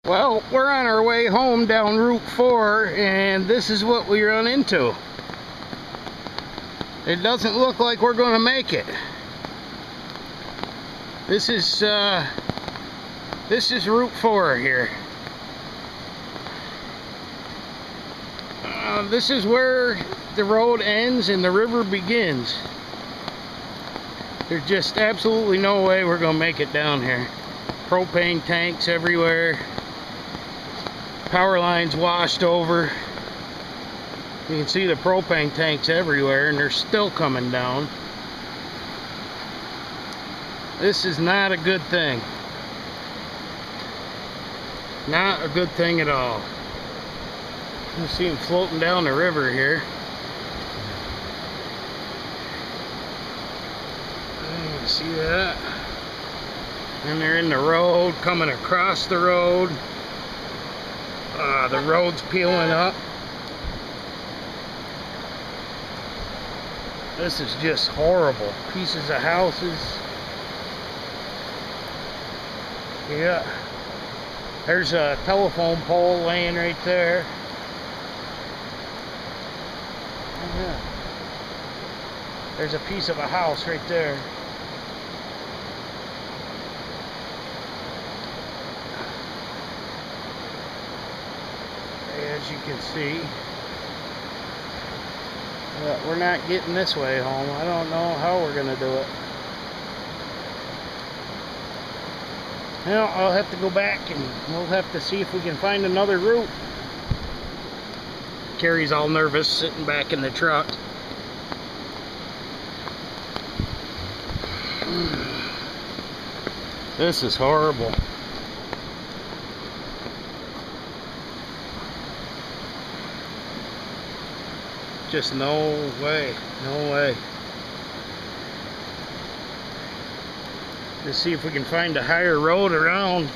Well, we're on our way home down Route 4, and this is what we run into. It doesn't look like we're going to make it. This is Route 4 here. This is where the road ends and the river begins. There's just absolutely no way we're going to make it down here. Propane tanks everywhere. Power lines washed over. You can see the propane tanks everywhere, and they're still coming down. This is not a good thing. Not a good thing at all. You can see them floating down the river here. You can see that. And they're in the road, coming across the road. The road's peeling up. This is just horrible. Pieces of houses. Yeah. There's a telephone pole laying right there. Yeah. There's a piece of a house right there. As you can see, we're not getting this way home. I don't know how we're going to do it. Well, I'll have to go back and we'll have to see if we can find another route. Carrie's all nervous sitting back in the truck. This is horrible. Just no way, no way. Let's see if we can find a higher road around.